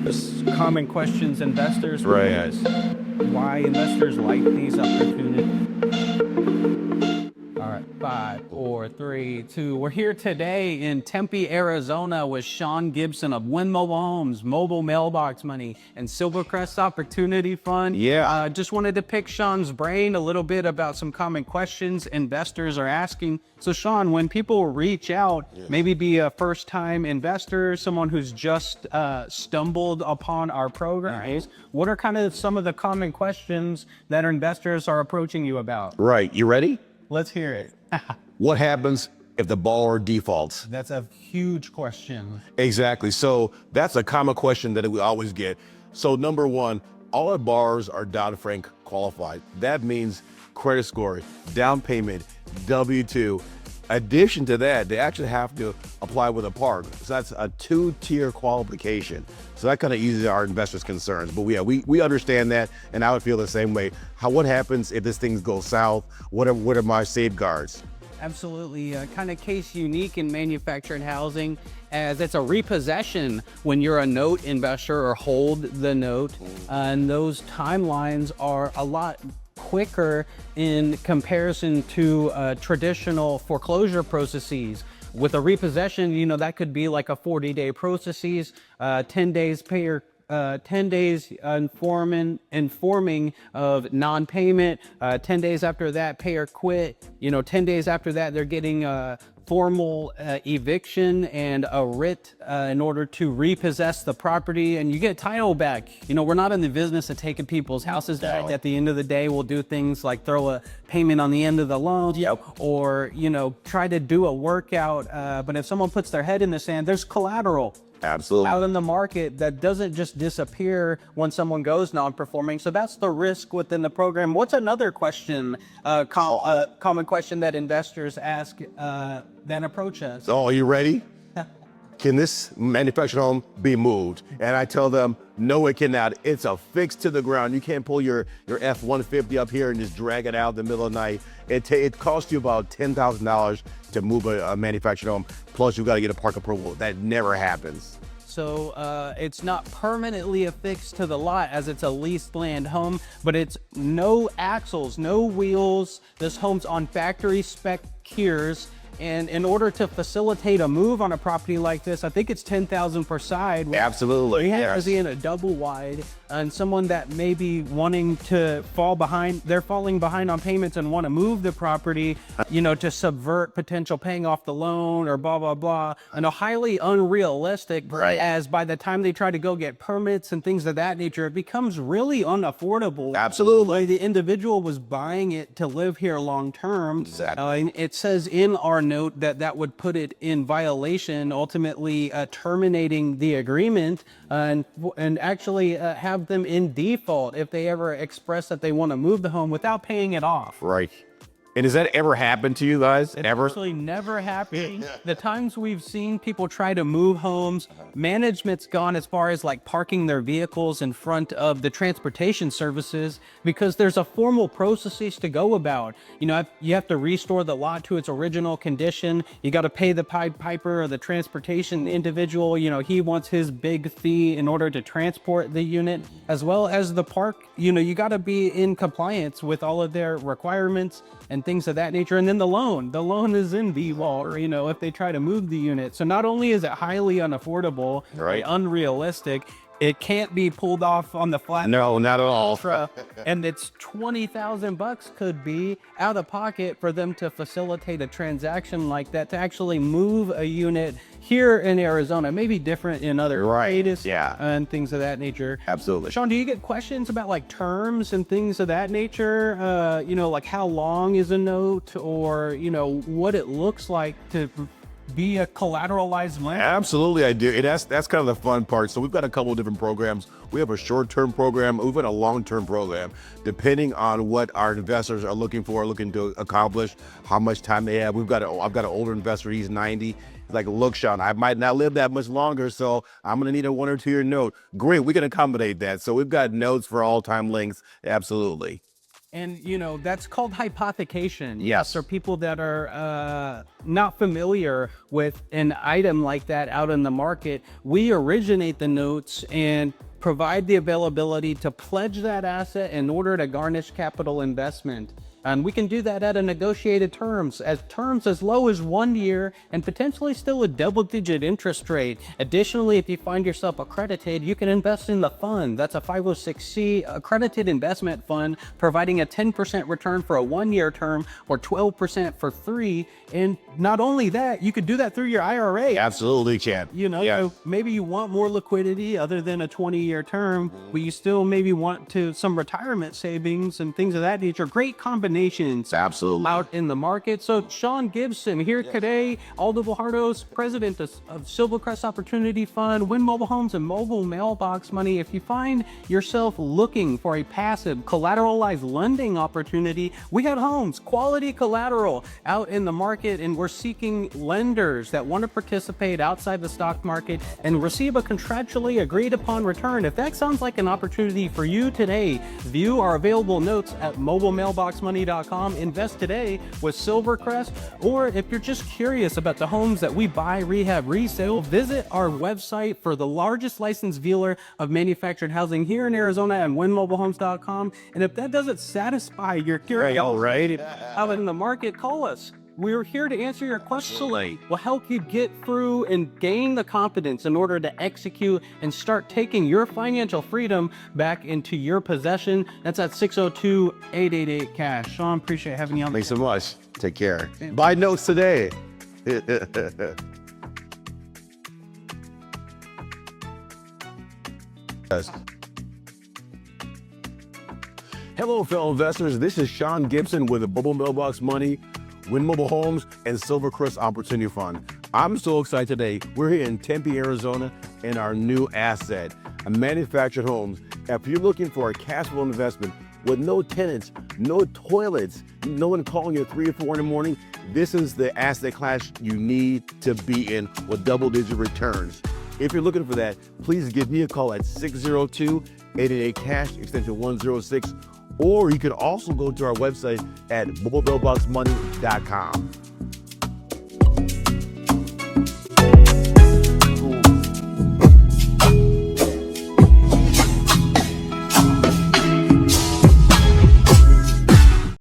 Just common questions investors Right. ask. Why investors like these opportunities. All right, 5, 4, 3, 2. We're here today in Tempe, Arizona with Sean Gibson of Win Mobile Homes, Mobile Mailbox Money, and Silvercrest Opportunity Fund. Yeah. Just wanted to pick Sean's brain a little bit about some common questions investors are asking. So Sean, when people reach out, maybe be a first-time investor, someone who's just stumbled upon our programs, what are kind of some of the common questions that our investors are approaching you about? Right. You ready? Let's hear it. What happens if the borrower defaults? That's a huge question. Exactly. So that's a common question that we always get. So number one, all our borrowers are Dodd-Frank qualified. That means credit score, down payment, W-2. Addition to that, they actually have to apply with a park. So that's a 2-tier qualification. So that kind of eases our investors' concerns. But yeah, we understand that, and I would feel the same way. What happens if this thing goes south? What are my safeguards? Absolutely, kind of case unique in manufactured housing, as it's a repossession when you're a note investor or hold the note, and those timelines are a lot quicker in comparison to traditional foreclosure processes. With a repossession, you know, that could be like a 40-day processes, 10 days pay 10 days informing of non-payment, 10 days after that pay or quit, 10 days after that they're getting a formal eviction and a writ in order to repossess the property, and you get title back. We're not in the business of taking people's houses back. At the end of the day, we'll do things like throw a payment on the end of the loan, or try to do a workout, but if someone puts their head in the sand, there's collateral Absolutely. out in the market that doesn't just disappear when someone goes non-performing. So that's the risk within the program. What's another question, common question that investors ask that approach us? Oh, are you ready? Can this manufactured home be moved? And I tell them, no, it cannot. It's affixed to the ground. You can't pull your F-150 up here and just drag it out in the middle of the night. It costs you about $10,000 to move a manufactured home. Plus, you got to get a park approval. That never happens. So it's not permanently affixed to the lot as it's a leased land home, but it's no axles, no wheels. This home's on factory spec cures. And in order to facilitate a move on a property like this, I think it's $10,000 per side. Absolutely. We have in a double wide, and someone that may be wanting to fall behind, they're falling behind on payments and want to move the property, to subvert potential paying off the loan or blah, blah, blah. And a highly unrealistic, as by the time they try to go get permits and things of that nature, it becomes really unaffordable. Absolutely. The individual was buying it to live here long term. Exactly. It says in our note that would put it in violation, ultimately terminating the agreement and actually have them in default if they ever express that they want to move the home without paying it off. Right. And does that ever happen to you guys? Ever? Actually never happened. The times we've seen people try to move homes, management's gone as far as like parking their vehicles in front of the transportation services because there's a formal processes to go about. You have to restore the lot to its original condition. You got to pay the Pied Piper or the transportation individual. He wants his big fee in order to transport the unit, as well as the park. You got to be in compliance with all of their requirements and things of that nature. And then the loan is in default, if they try to move the unit. So not only is it highly unaffordable, unrealistic, it can't be pulled off on the flat. No, not at all. And it's $20,000 could be out of pocket for them to facilitate a transaction like that, to actually move a unit here in Arizona. Maybe different in other states, and things of that nature. Absolutely. Sean, do you get questions about like terms and things of that nature? Like how long is a note, or what it looks like to be a collateralized land? Absolutely, I do. And that's kind of the fun part. So we've got a couple of different programs. We have a short-term program, we've got a long-term program, depending on what our investors are looking to accomplish, how much time they have. I've got an older investor, he's 90. He's like, look, Sean, I might not live that much longer, so I'm gonna need a 1 or 2 year note. Great, we can accommodate that. So we've got notes for all time lengths, absolutely. And, you know, that's called hypothecation. Yes. For people that are not familiar with an item like that out in the market, we originate the notes and provide the availability to pledge that asset in order to garnish capital investment. And we can do that at a negotiated terms as low as 1 year and potentially still a double-digit interest rate. Additionally, if you find yourself accredited, you can invest in the fund. That's a 506c accredited investment fund, providing a 10% return for a 1-year term or 12% for 3. And not only that, you could do that through your IRA. Absolutely can. You know, Yeah. so maybe you want more liquidity other than a 20-year term, but you still maybe want some retirement savings and things of that nature. Great combinations Absolutely. out in the market. So Sean Gibson here today, Aldo Fajardo's president of Silvercrest Opportunity Fund, Win Mobile Homes and Mobile Mailbox Money. If you find yourself looking for a passive collateralized lending opportunity, we have homes, quality collateral out in the market, and we're seeking lenders that want to participate outside the stock market and receive a contractually agreed upon return. If that sounds like an opportunity for you today, view our available notes at mobilemailboxmoney.com. Invest today with Silvercrest. Or if you're just curious about the homes that we buy, rehab, resale, visit our website for the largest licensed dealer of manufactured housing here in Arizona at winmobilehomes.com. And if that doesn't satisfy your curiosity out in the market, call us. We're here to answer your questions. We'll help you get through and gain the confidence in order to execute and start taking your financial freedom back into your possession. That's at 602-888-CASH. Sean, appreciate having you on. Thanks so much. Take care. Buy notes today. Hello, fellow investors. This is Sean Gibson with the Mobile Mailbox Money, Win Mobile Homes, and Silvercrest Opportunity Fund. I'm so excited today. We're here in Tempe, Arizona, in our new asset, a manufactured homes. If you're looking for a cash flow investment with no tenants, no toilets, no one calling you at 3 or 4 in the morning, this is the asset class you need to be in with double-digit returns. If you're looking for that, please give me a call at 602-888-CASH, extension 106, or you can also go to our website at mobilemailboxmoney.com.